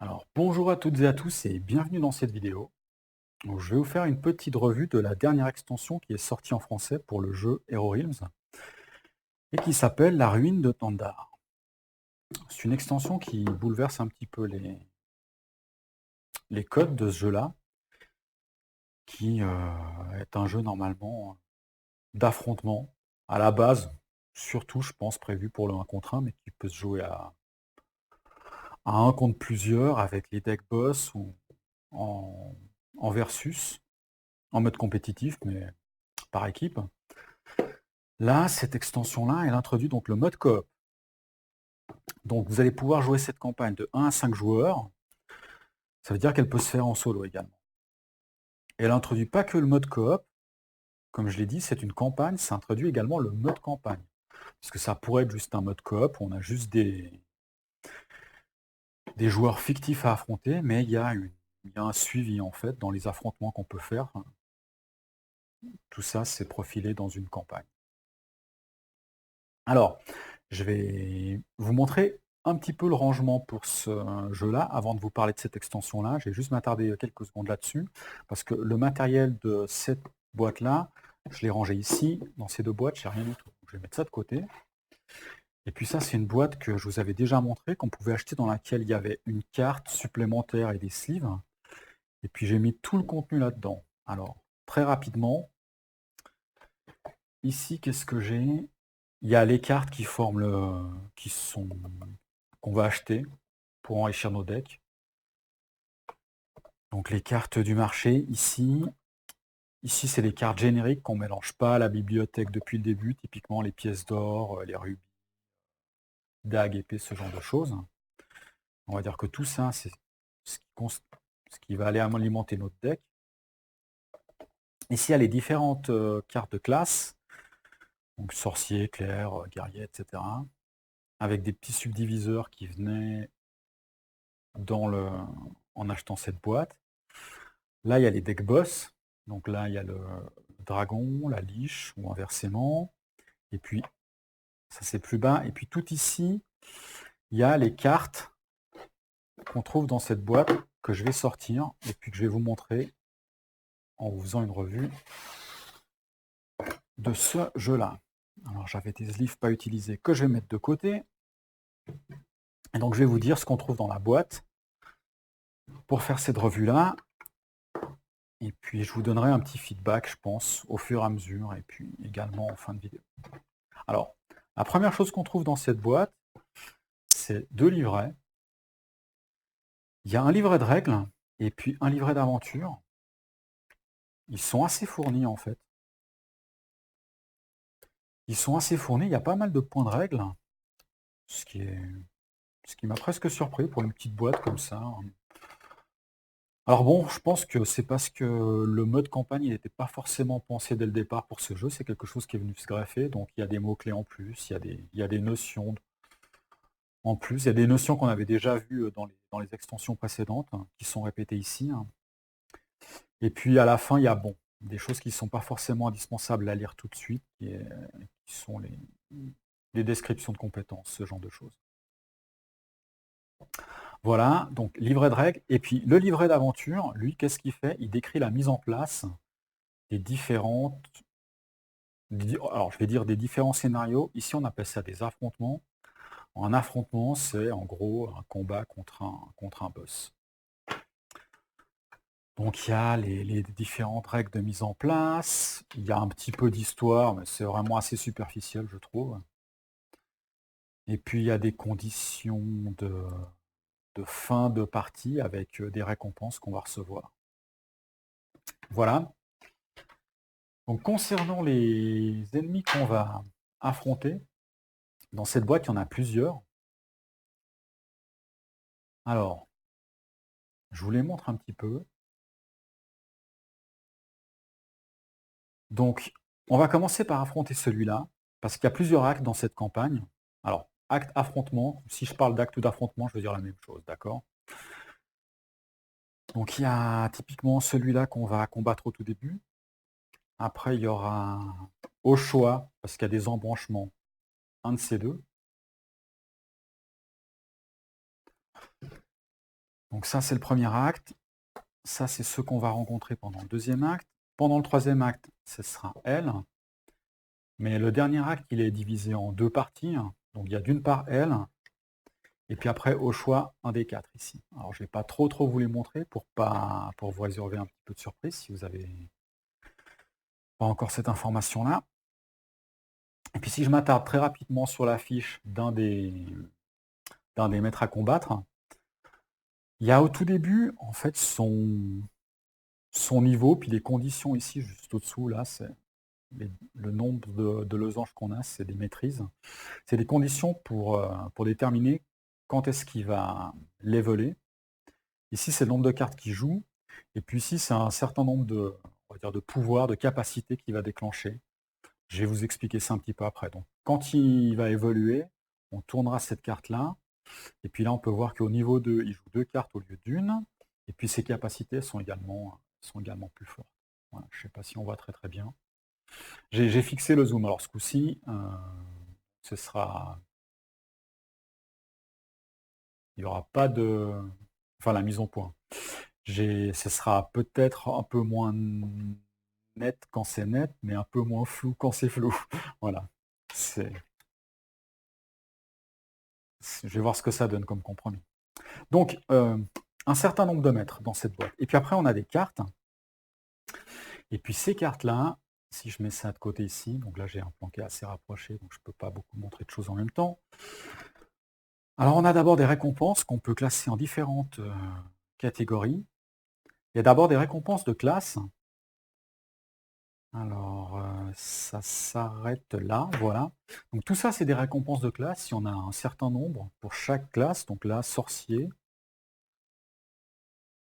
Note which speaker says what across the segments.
Speaker 1: Alors, bonjour à toutes et à tous et bienvenue dans cette vidéo. Donc, je vais vous faire une petite revue de la dernière extension qui est sortie en français pour le jeu Hero Realms et qui s'appelle La Ruine de Tandar. C'est une extension qui bouleverse un petit peu les codes de ce jeu-là, qui est un jeu normalement d'affrontement à la base, surtout je pense prévu pour le 1 contre 1, mais qui peut se jouer à 1 contre plusieurs avec les decks boss ou en, en versus, en mode compétitif, mais par équipe. Là, cette extension-là, elle introduit donc le mode coop. Donc vous allez pouvoir jouer cette campagne de 1 à 5 joueurs. Ça veut dire qu'elle peut se faire en solo également. Et elle introduit pas que le mode coop. Comme je l'ai dit, c'est une campagne, ça introduit également le mode campagne. Parce que ça pourrait être juste un mode coop où on a juste des joueurs fictifs à affronter, mais il y a un suivi en fait dans les affrontements qu'on peut faire. Tout ça, c'est profilé dans une campagne. Alors, je vais vous montrer un petit peu le rangement pour ce jeu-là, avant de vous parler de cette extension-là. Je vais juste m'attarder quelques secondes là-dessus, parce que le matériel de cette boîte-là, je l'ai rangé ici, dans ces deux boîtes, j'ai rien du tout. Je vais mettre ça de côté. Et puis ça, c'est une boîte que je vous avais déjà montré, qu'on pouvait acheter, dans laquelle il y avait une carte supplémentaire et des sleeves. Et puis j'ai mis tout le contenu là-dedans. Alors, très rapidement, ici, qu'est-ce que j'ai? Il y a les cartes qui forment qu'on va acheter pour enrichir nos decks. Donc les cartes du marché ici. Ici, c'est les cartes génériques qu'on ne mélange pas à la bibliothèque depuis le début, typiquement les pièces d'or, les rubis, dagues, épées, ce genre de choses. On va dire que tout ça, c'est ce qui va aller alimenter notre deck. Ici, il y a les différentes cartes de classe, donc sorcier, clerc, guerrier, etc. Avec des petits subdiviseurs qui venaient en achetant cette boîte. Là, il y a les decks boss. Donc là, il y a le dragon, la liche, ou inversement. Et puis, ça c'est plus bas. Et puis tout ici, il y a les cartes qu'on trouve dans cette boîte que je vais sortir et puis que je vais vous montrer en vous faisant une revue de ce jeu-là. Alors j'avais des sleeves pas utilisés que je vais mettre de côté. Et donc je vais vous dire ce qu'on trouve dans la boîte pour faire cette revue-là. Et puis je vous donnerai un petit feedback, je pense, au fur et à mesure, et puis également en fin de vidéo. Alors, la première chose qu'on trouve dans cette boîte, c'est 2 livrets. Il y a un livret de règles et puis un livret d'aventure. Ils sont assez fournis en fait. Ils sont assez fournis, il y a pas mal de points de règles, ce qui m'a presque surpris pour une petite boîte comme ça. Alors bon, je pense que c'est parce que le mode campagne, il n'était pas forcément pensé dès le départ pour ce jeu, c'est quelque chose qui est venu se greffer, donc il y a des mots-clés en plus, il y a des notions en plus, il y a des notions qu'on avait déjà vues dans les extensions précédentes, qui sont répétées ici. Et puis à la fin, il y a des choses qui ne sont pas forcément indispensables à lire tout de suite, qui sont les descriptions de compétences, ce genre de choses. Voilà, donc livret de règles. Et puis le livret d'aventure, lui, qu'est-ce qu'il fait? Il décrit la mise en place des alors je vais dire des différents scénarios. Ici, on appelle ça des affrontements. Un affrontement, c'est en gros un combat contre un boss. Donc il y a les différentes règles de mise en place, il y a un petit peu d'histoire, mais c'est vraiment assez superficiel, je trouve. Et puis il y a des conditions de fin de partie avec des récompenses qu'on va recevoir. Voilà. Donc concernant les ennemis qu'on va affronter, dans cette boîte, il y en a plusieurs. Alors, je vous les montre un petit peu. Donc, on va commencer par affronter celui-là, parce qu'il y a plusieurs actes dans cette campagne. Alors, acte affrontement, si je parle d'acte ou d'affrontement, je veux dire la même chose, d'accord? Donc il y a typiquement celui-là qu'on va combattre au tout début. Après, il y aura au choix, parce qu'il y a des embranchements, un de ces deux. Donc ça, c'est le premier acte. Ça, c'est ce qu'on va rencontrer pendant le deuxième acte. Pendant le troisième acte, ce sera elle. Mais le dernier acte, il est divisé en deux parties. Donc il y a d'une part elle, et puis après, au choix, un des quatre ici. Alors je ne vais pas trop vous les montrer pour vous réserver un petit peu de surprise si vous n'avez pas encore cette information-là. Et puis si je m'attarde très rapidement sur la fiche d'un des maîtres à combattre, il y a au tout début, en fait, son niveau, puis les conditions ici, juste au-dessous, là, c'est le nombre de losanges qu'on a, c'est des maîtrises. C'est des conditions pour déterminer quand est-ce qu'il va leveler. Ici, c'est le nombre de cartes qu'il joue. Et puis ici, c'est un certain nombre on va dire, de pouvoirs, de capacités qu'il va déclencher. Je vais vous expliquer ça un petit peu après. Donc, quand il va évoluer, on tournera cette carte-là. Et puis là, on peut voir qu'au niveau 2, il joue 2 cartes au lieu d'une. Et puis ses capacités sont également plus fortes. Voilà, je ne sais pas si on voit très bien. J'ai fixé le zoom. Alors ce coup-ci, ce sera... Il n'y aura pas de... Enfin, la mise en point. Ce sera peut-être un peu moins net quand c'est net, mais un peu moins flou quand c'est flou. Voilà. Je vais voir ce que ça donne comme compromis. Donc, un certain nombre de mètres dans cette boîte. Et puis après, on a des cartes. Et puis ces cartes-là, si je mets ça de côté ici, donc là j'ai un plan qui est assez rapproché, donc je ne peux pas beaucoup montrer de choses en même temps. Alors on a d'abord des récompenses qu'on peut classer en différentes catégories. Il y a d'abord des récompenses de classe. Alors ça s'arrête là, voilà. Donc tout ça c'est des récompenses de classe, il y en a un certain nombre pour chaque classe, donc là sorcier.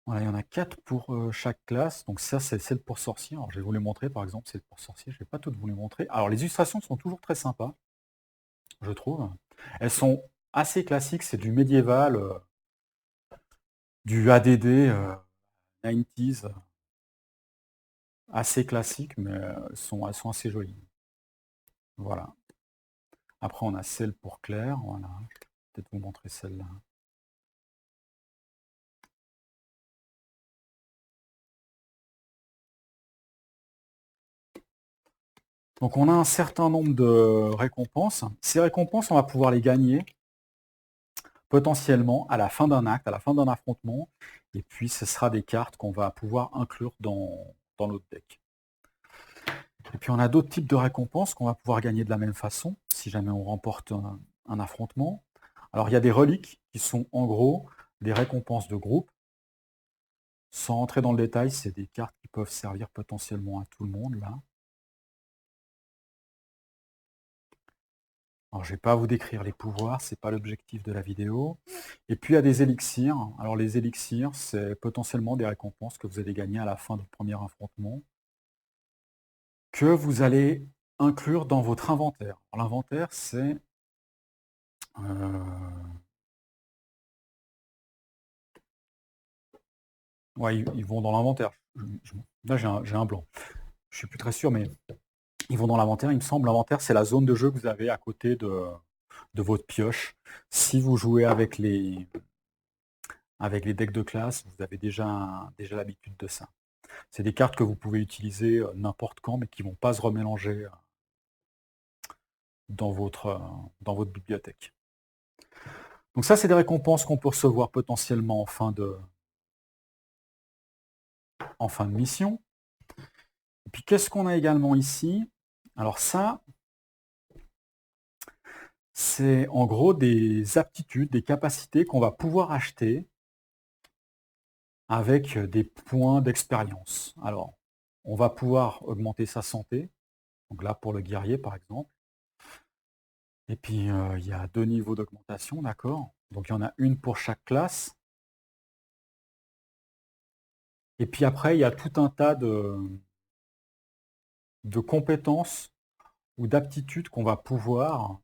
Speaker 1: Voilà, il y en a 4 pour chaque classe, donc ça c'est celle pour sorcier. Alors je vais vous les montrer par exemple, celle pour sorcier, je ne vais pas toutes vous les montrer. Alors les illustrations sont toujours très sympas, je trouve. Elles sont assez classiques, c'est du médiéval, du ADD 90s, assez classique, mais elles sont assez jolies. Voilà. Après on a celle pour Claire, voilà. Je vais peut-être vous montrer celle-là. Donc on a un certain nombre de récompenses. Ces récompenses, on va pouvoir les gagner potentiellement à la fin d'un acte, à la fin d'un affrontement. Et puis ce sera des cartes qu'on va pouvoir inclure dans notre deck. Et puis on a d'autres types de récompenses qu'on va pouvoir gagner de la même façon, si jamais on remporte un affrontement. Alors il y a des reliques qui sont en gros des récompenses de groupe. Sans rentrer dans le détail, c'est des cartes qui peuvent servir potentiellement à tout le monde là. Alors, je ne vais pas vous décrire les pouvoirs, ce n'est pas l'objectif de la vidéo. Et puis, il y a des élixirs. Alors, les élixirs, c'est potentiellement des récompenses que vous allez gagner à la fin du premier affrontement, que vous allez inclure dans votre inventaire. L'inventaire, c'est... Ouais, ils vont dans l'inventaire. Là, j'ai un blanc. Je ne suis plus très sûr, mais ils vont dans l'inventaire. Il me semble l'inventaire, c'est la zone de jeu que vous avez à côté de votre pioche. Si vous jouez avec les decks de classe, vous avez déjà l'habitude de ça. C'est des cartes que vous pouvez utiliser n'importe quand, mais qui ne vont pas se remélanger dans votre bibliothèque. Donc ça, c'est des récompenses qu'on peut recevoir potentiellement en fin de mission. Et puis, qu'est-ce qu'on a également ici? Alors ça, c'est en gros des aptitudes, des capacités qu'on va pouvoir acheter avec des points d'expérience. Alors, on va pouvoir augmenter sa santé. Donc là, pour le guerrier, par exemple. Et puis, il y a 2 niveaux d'augmentation, d'accord? Donc, il y en a une pour chaque classe. Et puis après, il y a tout un tas de compétences ou d'aptitudes qu'on va pouvoir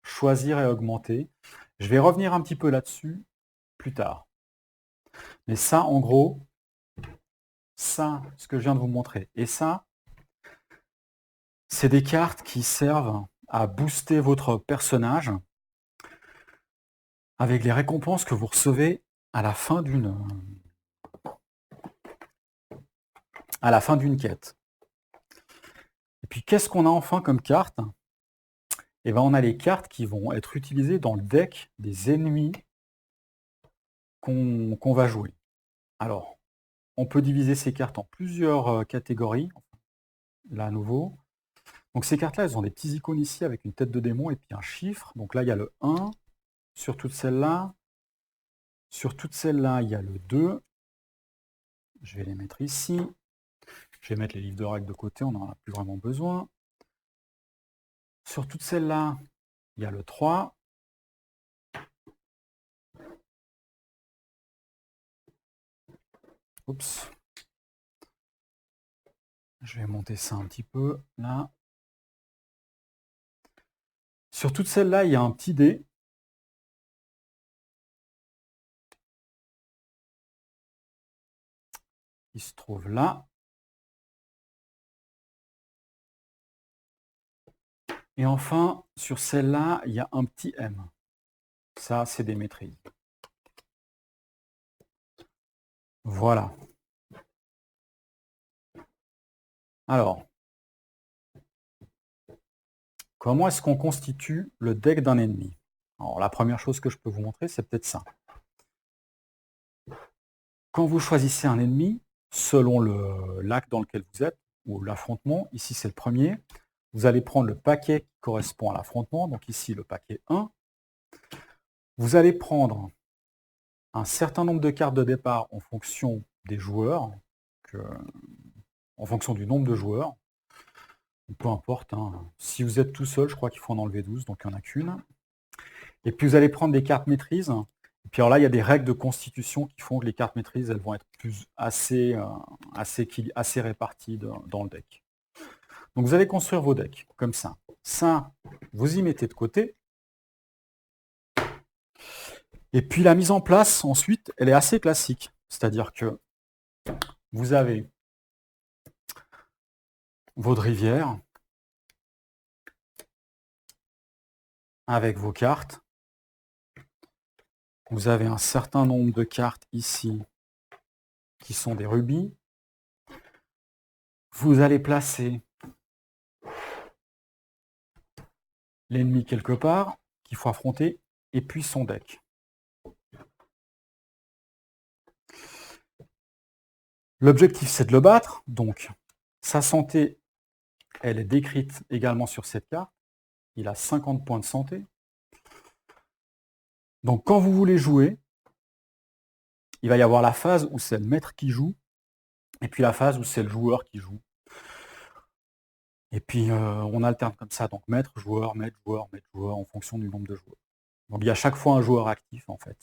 Speaker 1: choisir et augmenter. Je vais revenir un petit peu là-dessus plus tard. Mais ça, en gros, ça, ce que je viens de vous montrer, et ça, c'est des cartes qui servent à booster votre personnage avec les récompenses que vous recevez à la fin d'une quête. Et puis qu'est-ce qu'on a enfin comme carte? Et ben on a les cartes qui vont être utilisées dans le deck des ennemis qu'on va jouer. Alors, on peut diviser ces cartes en plusieurs catégories. Là à nouveau. Donc ces cartes-là, elles ont des petits icônes ici avec une tête de démon et puis un chiffre. Donc là, il y a le 1. Sur toutes celles-là, il y a le 2. Je vais les mettre ici. Je vais mettre les livres de règles de côté, on n'en a plus vraiment besoin. Sur toutes celles-là, il y a le 3. Oups. Je vais monter ça un petit peu, là. Sur toutes celles-là, il y a un petit dé. Il se trouve là. Et enfin, sur celle-là, il y a un petit M. Ça, c'est des maîtrises. Voilà. Alors, comment est-ce qu'on constitue le deck d'un ennemi? Alors, la première chose que je peux vous montrer, c'est peut-être ça. Quand vous choisissez un ennemi, selon le lac dans lequel vous êtes, ou l'affrontement, ici c'est le premier, vous allez prendre le paquet qui correspond à l'affrontement, donc ici le paquet 1. Vous allez prendre un certain nombre de cartes de départ en fonction des joueurs, en fonction du nombre de joueurs, peu importe. Hein. Si vous êtes tout seul, je crois qu'il faut en enlever 12, donc il n'y en a qu'une. Et puis vous allez prendre des cartes maîtrise. Et puis alors là, il y a des règles de constitution qui font que les cartes maîtrise, elles vont être assez réparties dans le deck. Donc vous allez construire vos decks, comme ça. Ça, vous y mettez de côté. Et puis la mise en place, ensuite, elle est assez classique. C'est-à-dire que vous avez votre rivière avec vos cartes. Vous avez un certain nombre de cartes ici qui sont des rubis. Vous allez placer l'ennemi quelque part qu'il faut affronter et puis son deck. L'objectif, c'est de le battre. Donc, sa santé, elle est décrite également sur cette carte. Il a 50 points de santé. Donc, quand vous voulez jouer, il va y avoir la phase où c'est le maître qui joue, et puis la phase où c'est le joueur qui joue. Et puis, on alterne comme ça. Donc, maître, joueur, maître, joueur, maître, joueur, en fonction du nombre de joueurs. Donc, il y a chaque fois un joueur actif, en fait.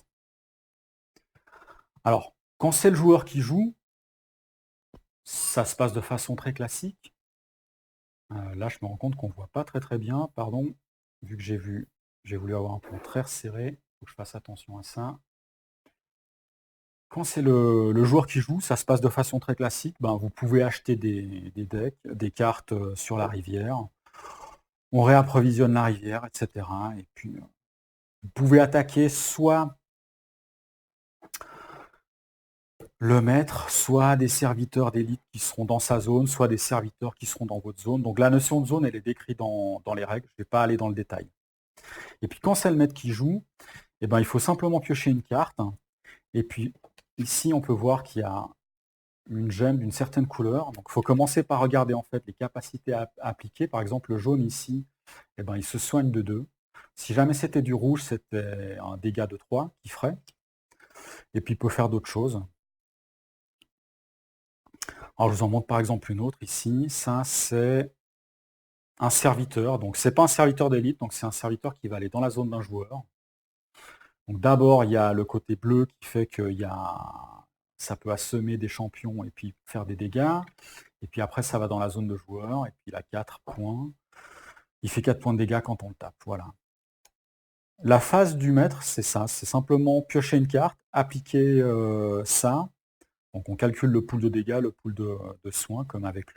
Speaker 1: Alors, quand c'est le joueur qui joue, ça se passe de façon très classique. Là, je me rends compte qu'on ne voit pas très bien. Pardon, vu que j'ai voulu avoir un plan très resserré. Il faut que je fasse attention à ça. Quand c'est le joueur qui joue, ça se passe de façon très classique. Ben, vous pouvez acheter des decks, des cartes sur la rivière. On réapprovisionne la rivière, etc. Et puis, vous pouvez attaquer soit le maître, soit des serviteurs d'élite qui seront dans sa zone, soit des serviteurs qui seront dans votre zone. Donc la notion de zone, elle est décrite dans les règles. Je ne vais pas aller dans le détail. Et puis quand c'est le maître qui joue, eh ben, il faut simplement piocher une carte. Et puis ici, on peut voir qu'il y a une gemme d'une certaine couleur. Donc il faut commencer par regarder en fait les capacités à appliquer. Par exemple, le jaune ici, eh ben, il se soigne de 2. Si jamais c'était du rouge, c'était un dégât de 3 qui ferait. Et puis il peut faire d'autres choses. Alors je vous en montre par exemple une autre ici. Ça, c'est un serviteur. Donc c'est pas un serviteur d'élite, donc c'est un serviteur qui va aller dans la zone d'un joueur. Donc d'abord, il y a le côté bleu qui fait que ça peut assommer des champions et puis faire des dégâts. Et puis après, ça va dans la zone de joueur. Et puis il a 4 points. Il fait 4 points de dégâts quand on le tape. Voilà. La phase du maître, c'est ça. C'est simplement piocher une carte, appliquer ça. Donc on calcule le pool de dégâts, le pool de soins, comme avec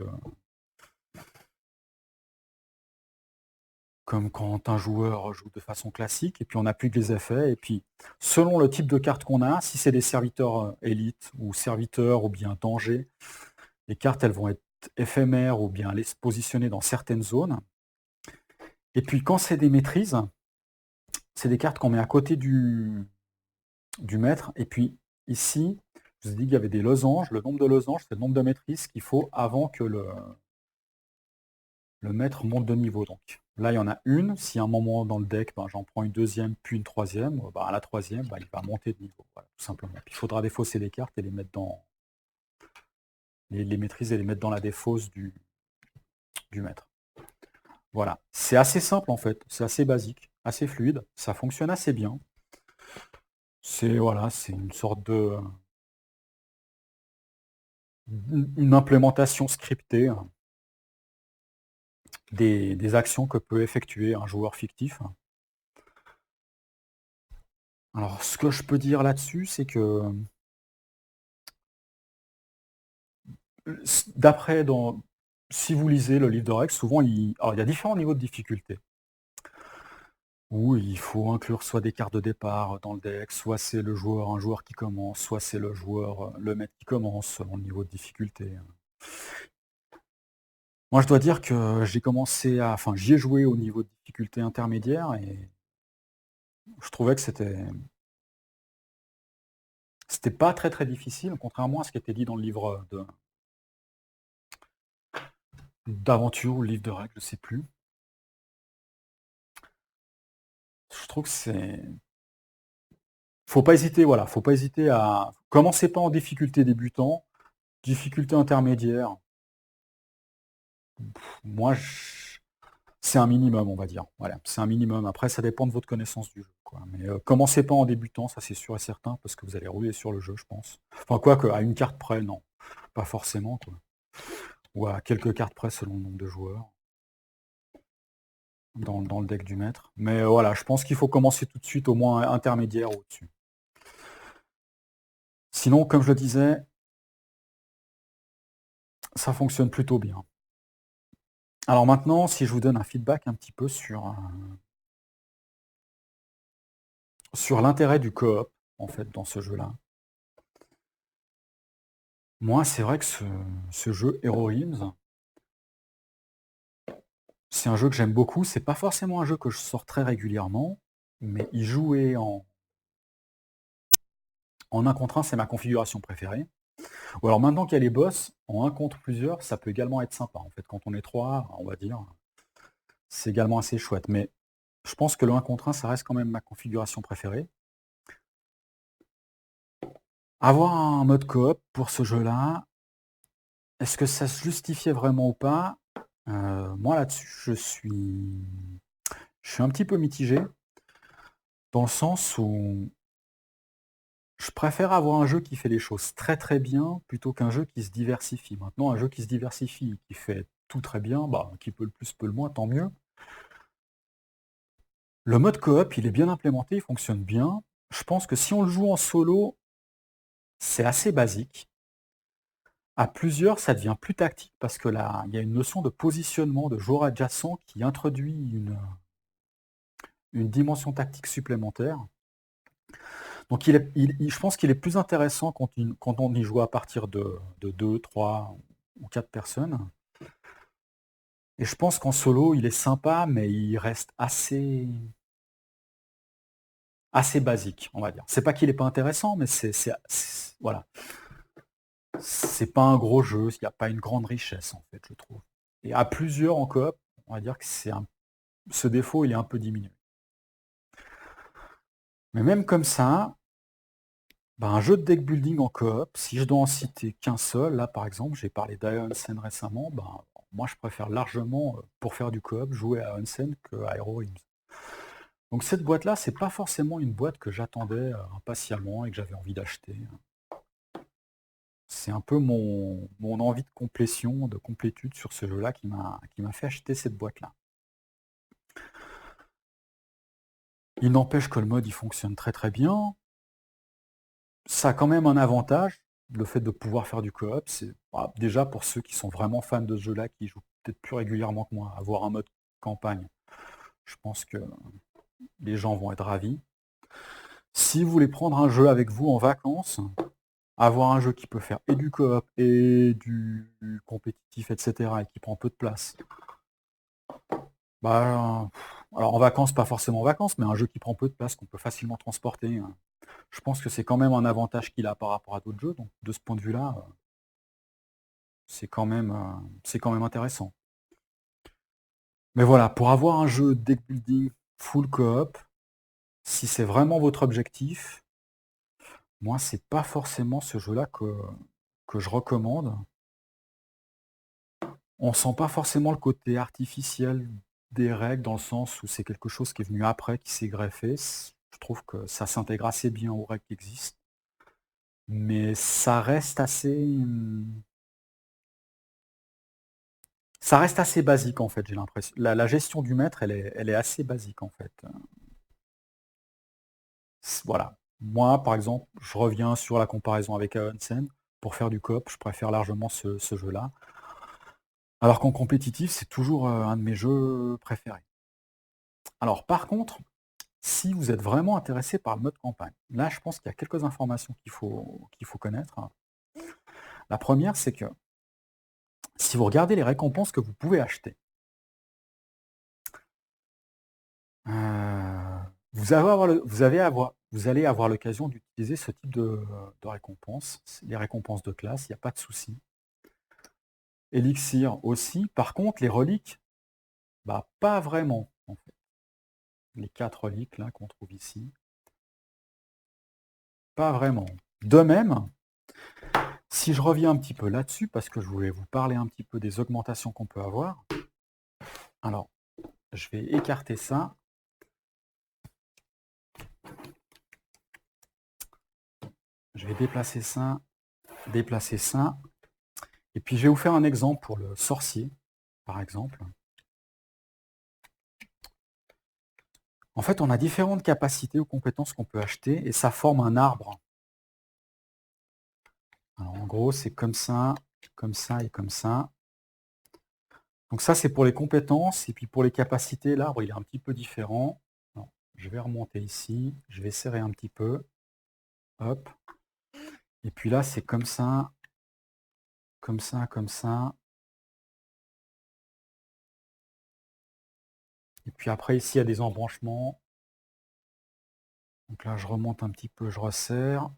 Speaker 1: comme quand un joueur joue de façon classique, et puis on applique les effets, et puis selon le type de carte qu'on a, si c'est des serviteurs élites, ou serviteurs, ou bien danger, les cartes elles vont être éphémères, ou bien aller se positionner dans certaines zones. Et puis quand c'est des maîtrises, c'est des cartes qu'on met à côté du maître, et puis ici, je vous ai dit qu'il y avait des losanges, le nombre de losanges, c'est le nombre de maîtrises qu'il faut avant que le maître monte de niveau. Donc là, il y en a une. Si à un moment dans le deck, ben, j'en prends une deuxième, puis une troisième, ben, à la troisième, ben, il va monter de niveau, voilà, tout simplement. Puis il faudra défausser les cartes et les mettre dans les maîtrises et les mettre dans la défausse du maître. Voilà, c'est assez simple en fait, c'est assez basique, assez fluide, ça fonctionne assez bien. C'est voilà, c'est une sorte de une implémentation scriptée des actions que peut effectuer un joueur fictif. Alors, ce que je peux dire là-dessus, c'est que d'après si vous lisez le livre de règles, souvent alors, il y a différents niveaux de difficulté. Où il faut inclure soit des cartes de départ dans le deck, soit c'est un joueur qui commence, soit c'est le maître qui commence, selon le niveau de difficulté. Moi, je dois dire que j'y ai joué au niveau de difficulté intermédiaire, et je trouvais que c'était pas très très difficile, contrairement à ce qui était dit dans le livre d'aventure ou le livre de règles, je sais plus. Je trouve que faut pas hésiter, voilà, faut pas hésiter à commencer pas en difficulté débutant, difficulté intermédiaire. Moi, c'est un minimum, on va dire. Voilà, c'est un minimum. Après, ça dépend de votre connaissance du jeu, quoi. Mais commencez pas en débutant, ça c'est sûr et certain, parce que vous allez rouler sur le jeu, je pense. Enfin, quoique, à une carte près, non. Pas forcément, quoi. Ou à quelques cartes près selon le nombre de joueurs dans le deck du maître. Mais voilà, je pense qu'il faut commencer tout de suite au moins intermédiaire ou au-dessus. Sinon, comme je le disais, ça fonctionne plutôt bien. Alors maintenant, si je vous donne un feedback un petit peu sur l'intérêt du coop, en fait, dans ce jeu-là. Moi, c'est vrai que ce jeu Hero Realms, c'est un jeu que j'aime beaucoup. C'est pas forcément un jeu que je sors très régulièrement, mais y jouer en 1 contre 1, c'est ma configuration préférée. Ou alors maintenant qu'il y a les boss, en 1 contre plusieurs, ça peut également être sympa. En fait, quand on est 3, on va dire, c'est également assez chouette. Mais je pense que le 1 contre 1, ça reste quand même ma configuration préférée. Avoir un mode coop pour ce jeu-là, est-ce que ça se justifiait vraiment ou pas? Moi là-dessus, je suis un petit peu mitigé, dans le sens où je préfère avoir un jeu qui fait les choses très très bien plutôt qu'un jeu qui se diversifie. Maintenant, un jeu qui se diversifie, qui fait tout très bien, bah, qui peut le plus, peut le moins, tant mieux. Le mode coop, il est bien implémenté, il fonctionne bien. Je pense que si on le joue en solo, c'est assez basique. À plusieurs, ça devient plus tactique parce que là, il y a une notion de positionnement de joueurs adjacents qui introduit une dimension tactique supplémentaire. Donc je pense qu'il est plus intéressant quand on y joue à partir de 2, 3 ou 4 personnes. Et je pense qu'en solo, il est sympa, mais il reste assez basique, on va dire. C'est pas qu'il n'est pas intéressant, mais voilà. C'est pas un gros jeu, il n'y a pas une grande richesse, en fait, je trouve. Et à plusieurs en coop, on va dire que ce défaut, il est un peu diminué. Mais même comme ça, bah, un jeu de deck building en coop, si je dois en citer qu'un seul, là par exemple, j'ai parlé d'Aeonsen récemment, bah, moi je préfère largement, pour faire du coop, jouer à Aeonsen qu'à Hero Realms. Donc cette boîte-là, c'est pas forcément une boîte que j'attendais impatiemment et que j'avais envie d'acheter. C'est un peu mon envie de complétion, de complétude sur ce jeu-là qui m'a fait acheter cette boîte-là. Il n'empêche que le mode, il fonctionne très très bien. Ça a quand même un avantage, le fait de pouvoir faire du coop. C'est déjà pour ceux qui sont vraiment fans de ce jeu-là, qui jouent peut-être plus régulièrement que moi, avoir un mode campagne. Je pense que les gens vont être ravis. Si vous voulez prendre un jeu avec vous en vacances, avoir un jeu qui peut faire et du coop et du compétitif, etc., et qui prend peu de place, bah, alors en vacances, pas forcément en vacances, mais un jeu qui prend peu de place, qu'on peut facilement transporter, je pense que c'est quand même un avantage qu'il a par rapport à d'autres jeux. Donc de ce point de vue-là, c'est quand même intéressant. Mais voilà, pour avoir un jeu deck building full coop, si c'est vraiment votre objectif, moi c'est pas forcément ce jeu-là que je recommande. On sent pas forcément le côté artificiel des règles, dans le sens où c'est quelque chose qui est venu après, qui s'est greffé. Je trouve que ça s'intègre assez bien aux règles qui existent. Mais ça reste assez basique en fait, j'ai l'impression. La gestion du maître, elle est assez basique en fait. Voilà. Moi, par exemple, je reviens sur la comparaison avec Aonsen. Pour faire du coop, je préfère largement ce jeu-là. Alors qu'en compétitif, c'est toujours un de mes jeux préférés. Alors par contre, si vous êtes vraiment intéressé par le mode campagne, là je pense qu'il y a quelques informations qu'il faut connaître. La première, c'est que si vous regardez les récompenses que vous pouvez acheter, vous allez avoir l'occasion d'utiliser ce type de récompenses, les récompenses de classe, il n'y a pas de souci. Élixir aussi, par contre les reliques, bah pas vraiment en fait. Les 4 reliques là qu'on trouve ici, pas vraiment. De même, si je reviens un petit peu là-dessus, parce que je voulais vous parler un petit peu des augmentations qu'on peut avoir, alors je vais écarter ça. Je vais déplacer ça, et puis je vais vous faire un exemple pour le sorcier, par exemple. En fait, on a différentes capacités ou compétences qu'on peut acheter, et ça forme un arbre. Alors en gros, c'est comme ça et comme ça. Donc ça, c'est pour les compétences, et puis pour les capacités, l'arbre, il est un petit peu différent. Alors, je vais remonter ici, je vais serrer un petit peu. Hop. Et puis là, c'est comme ça, comme ça, comme ça. Et puis après, ici, il y a des embranchements. Donc là, je remonte un petit peu, je resserre.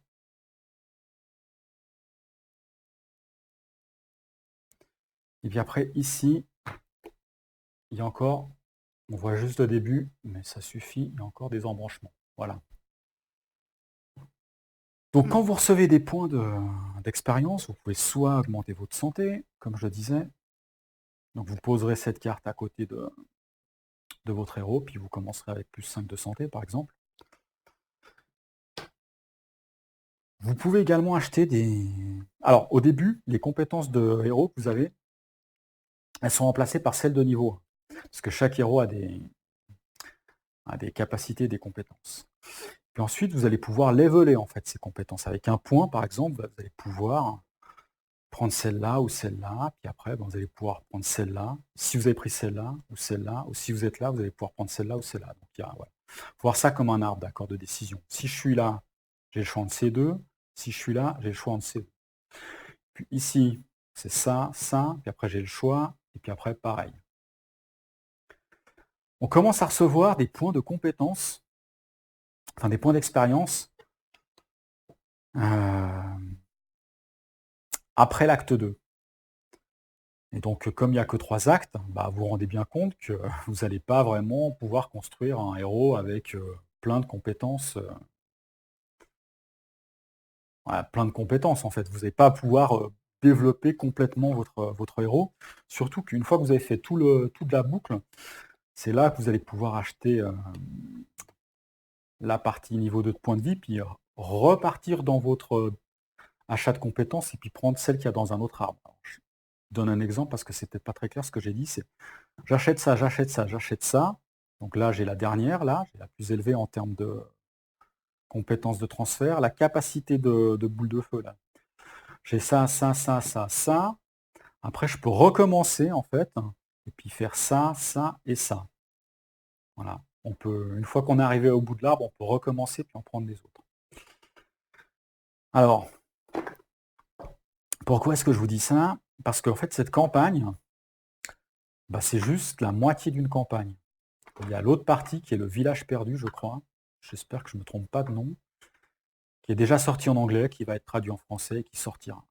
Speaker 1: Et puis après, ici, il y a encore, on voit juste le début, mais ça suffit, il y a encore des embranchements. Voilà. Donc quand vous recevez des points d'expérience, vous pouvez soit augmenter votre santé, comme je le disais. Donc vous poserez cette carte à côté de votre héros, puis vous commencerez avec plus 5 de santé, par exemple. Vous pouvez également acheter des... Alors, au début, les compétences de héros que vous avez, elles sont remplacées par celles de niveau. Parce que chaque héros a des capacités, des compétences. Puis ensuite, vous allez pouvoir leveler en fait ces compétences. Avec un point, par exemple, vous allez pouvoir prendre celle-là ou celle-là, puis après, vous allez pouvoir prendre celle-là. Si vous avez pris celle-là, ou si vous êtes là, vous allez pouvoir prendre celle-là ou celle-là. Donc, il y a, voilà. Voir ça comme un arbre, d'accord, de décision. Si je suis là, j'ai le choix entre ces deux. Si je suis là, j'ai le choix entre ces deux. Puis ici, c'est ça, ça, puis après j'ai le choix, et puis après, pareil. On commence à recevoir des points de compétence, enfin des points d'expérience, après l'acte 2. Et donc, comme il n'y a que 3 actes, bah, vous vous rendez bien compte que vous n'allez pas vraiment pouvoir construire un héros avec plein de compétences. Voilà, plein de compétences, en fait. Vous n'allez pas pouvoir développer complètement votre héros. Surtout qu'une fois que vous avez fait toute la boucle, c'est là que vous allez pouvoir acheter la partie niveau 2 de points de vie, puis repartir dans votre achat de compétences et puis prendre celle qu'il y a dans un autre arbre. Alors, je donne un exemple parce que c'est peut-être pas très clair ce que j'ai dit, c'est j'achète ça, j'achète ça, j'achète ça. Donc là, j'ai la dernière, là, j'ai la plus élevée en termes de compétences de transfert, la capacité de boule de feu, là. J'ai ça, ça, ça, ça, ça. Après, je peux recommencer, en fait, et puis faire ça, ça et ça. Voilà. On peut, une fois qu'on est arrivé au bout de l'arbre, on peut recommencer puis en prendre des autres. Alors, pourquoi est-ce que je vous dis ça? Parce qu'en fait, cette campagne, bah, c'est juste la moitié d'une campagne. Il y a l'autre partie qui est le village perdu, je crois. J'espère que je ne me trompe pas de nom. Qui est déjà sorti en anglais, qui va être traduit en français et qui sortira.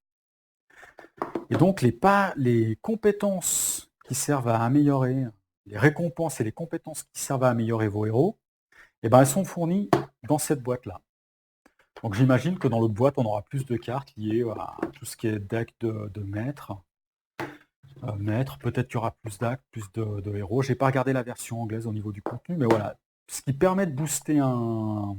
Speaker 1: Et donc, les compétences qui servent à améliorer, les récompenses et les compétences qui servent à améliorer vos héros, eh ben, elles sont fournies dans cette boîte-là. Donc j'imagine que dans l'autre boîte, on aura plus de cartes liées à tout ce qui est deck de maître. Maître, peut-être qu'il y aura plus d'actes, plus de héros. J'ai pas regardé la version anglaise au niveau du contenu, mais voilà. Ce qui permet de booster un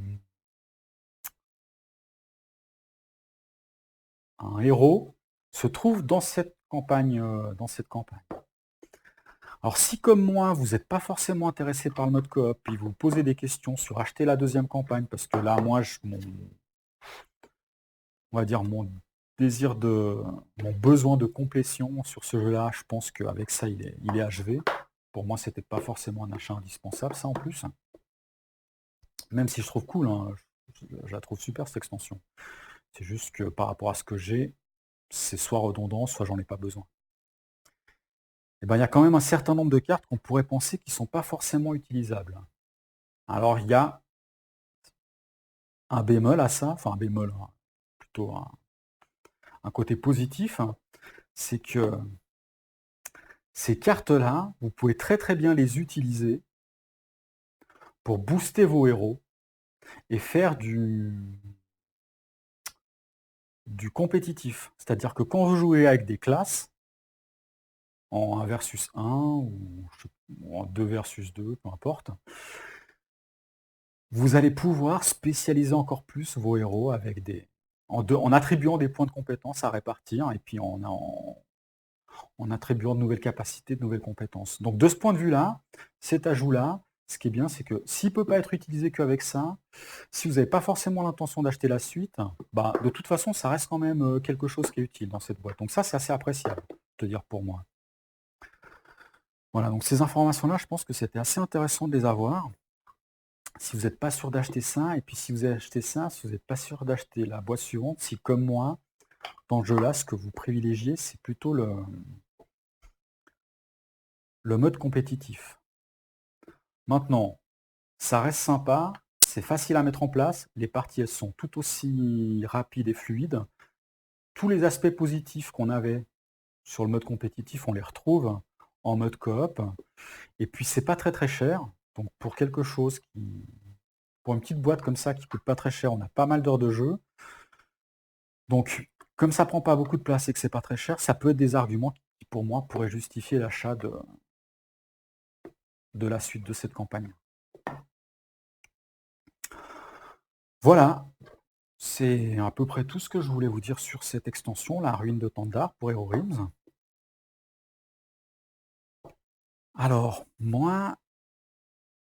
Speaker 1: héros se trouve dans cette campagne. Alors si comme moi, vous n'êtes pas forcément intéressé par le mode coop, puis vous posez des questions sur acheter la deuxième campagne, parce que là, moi, on va dire mon besoin de complétion sur ce jeu-là, je pense qu'avec ça, il est achevé. Pour moi, c'était pas forcément un achat indispensable, ça en plus. Même si je trouve cool, hein, je la trouve super cette extension. C'est juste que par rapport à ce que j'ai, c'est soit redondant, soit j'en ai pas besoin. Et ben, il y a quand même un certain nombre de cartes qu'on pourrait penser qui ne sont pas forcément utilisables. Alors il y a un bémol à ça, enfin un bémol, hein, plutôt un côté positif, hein, c'est que ces cartes-là, vous pouvez très très bien les utiliser pour booster vos héros et faire du compétitif. C'est-à-dire que quand vous jouez avec des classes, en 1 versus 1 ou en 2 versus 2, peu importe, vous allez pouvoir spécialiser encore plus vos héros avec en attribuant des points de compétences à répartir et puis en attribuant de nouvelles capacités, de nouvelles compétences. Donc de ce point de vue-là, cet ajout-là, ce qui est bien, c'est que s'il ne peut pas être utilisé qu'avec ça, si vous n'avez pas forcément l'intention d'acheter la suite, bah, de toute façon, ça reste quand même quelque chose qui est utile dans cette boîte. Donc ça, c'est assez appréciable, te dire pour moi. Voilà, donc ces informations-là, je pense que c'était assez intéressant de les avoir. Si vous n'êtes pas sûr d'acheter ça, et puis si vous avez acheté ça, si vous n'êtes pas sûr d'acheter la boîte suivante, si comme moi, dans ce jeu-là, ce que vous privilégiez, c'est plutôt le mode compétitif. Maintenant, ça reste sympa, c'est facile à mettre en place, les parties elles sont tout aussi rapides et fluides. Tous les aspects positifs qu'on avait sur le mode compétitif, on les retrouve en mode coop. Et puis c'est pas très très cher. Donc pour quelque chose pour une petite boîte comme ça qui coûte pas très cher, on a pas mal d'heures de jeu. Donc comme ça prend pas beaucoup de place et que c'est pas très cher, ça peut être des arguments qui pour moi pourraient justifier l'achat de la suite de cette campagne. Voilà, c'est à peu près tout ce que je voulais vous dire sur cette extension, la ruine de Tandar pour Hero Realms. Alors, moi,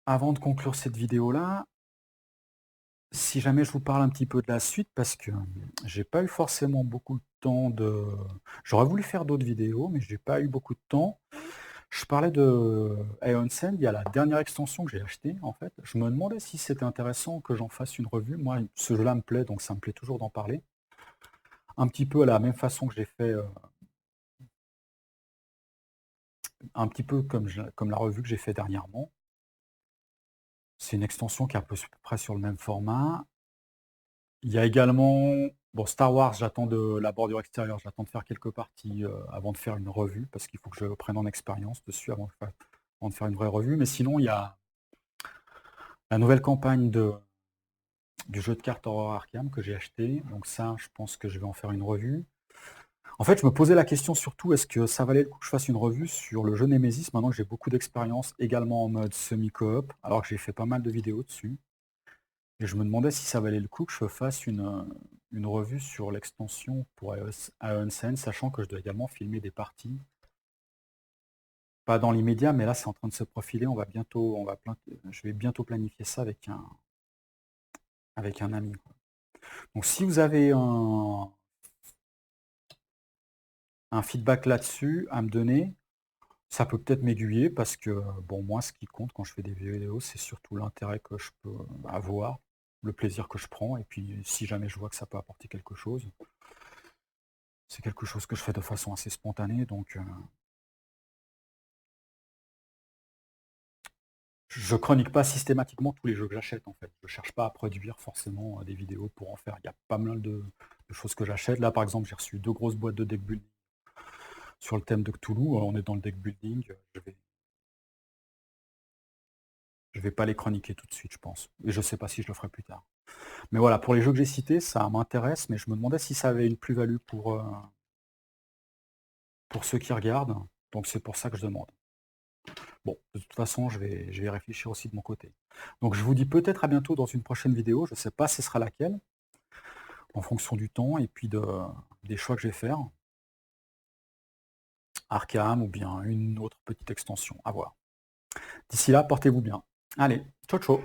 Speaker 1: avant de conclure cette vidéo-là, si jamais je vous parle un petit peu de la suite, parce que j'ai pas eu forcément beaucoup de temps de... J'aurais voulu faire d'autres vidéos, mais j'ai pas eu beaucoup de temps. Je parlais de Aeon Sand, il y a la dernière extension que j'ai achetée, en fait. Je me demandais si c'était intéressant que j'en fasse une revue. Moi, ce jeu-là me plaît, donc ça me plaît toujours d'en parler. Un petit peu à la même façon que j'ai fait, un petit peu comme la revue que j'ai fait dernièrement. C'est une extension qui est à peu près sur le même format. Il y a également, bon, Star Wars, j'attends de la bordure extérieure, j'attends de faire quelques parties avant de faire une revue, parce qu'il faut que je prenne en expérience dessus avant de faire une vraie revue. Mais sinon, il y a la nouvelle campagne du jeu de cartes Horror Arkham que j'ai acheté. Donc ça, je pense que je vais en faire une revue. En fait, je me posais la question surtout, est-ce que ça valait le coup que je fasse une revue sur le jeu Nemesis, maintenant que j'ai beaucoup d'expérience, également en mode semi-coop, alors que j'ai fait pas mal de vidéos dessus. Et je me demandais si ça valait le coup que je fasse une revue sur l'extension pour Aeon Sen, sachant que je dois également filmer des parties. Pas dans l'immédiat, mais là c'est en train de se profiler. Je vais bientôt planifier ça avec un ami. Donc si vous avez un feedback là-dessus à me donner, Ça peut peut-être m'aiguiller parce que, bon, moi, ce qui compte quand je fais des vidéos, c'est surtout l'intérêt que je peux avoir, le plaisir que je prends et puis si jamais je vois que ça peut apporter quelque chose. C'est quelque chose que je fais de façon assez spontanée donc je chronique pas systématiquement tous les jeux que j'achète, en fait. Je cherche pas à produire forcément, des vidéos pour en faire. Il y a pas mal de choses que j'achète. Là, par exemple, j'ai reçu 2 grosses boîtes de deck building sur le thème de Cthulhu. On est dans le deck building, je vais pas les chroniquer tout de suite, je pense et je sais pas si je le ferai plus tard. Mais voilà, pour les jeux que j'ai cités, ça m'intéresse, mais je me demandais si ça avait une plus-value pour ceux qui regardent, donc c'est pour ça que je demande. Bon, de toute façon, je vais y réfléchir aussi de mon côté. Donc je vous dis peut-être à bientôt dans une prochaine vidéo, je ne sais pas ce sera laquelle, en fonction du temps et puis des choix que je vais faire. Arkham ou bien une autre petite extension, à voir. D'ici là, portez-vous bien. Allez, ciao ciao.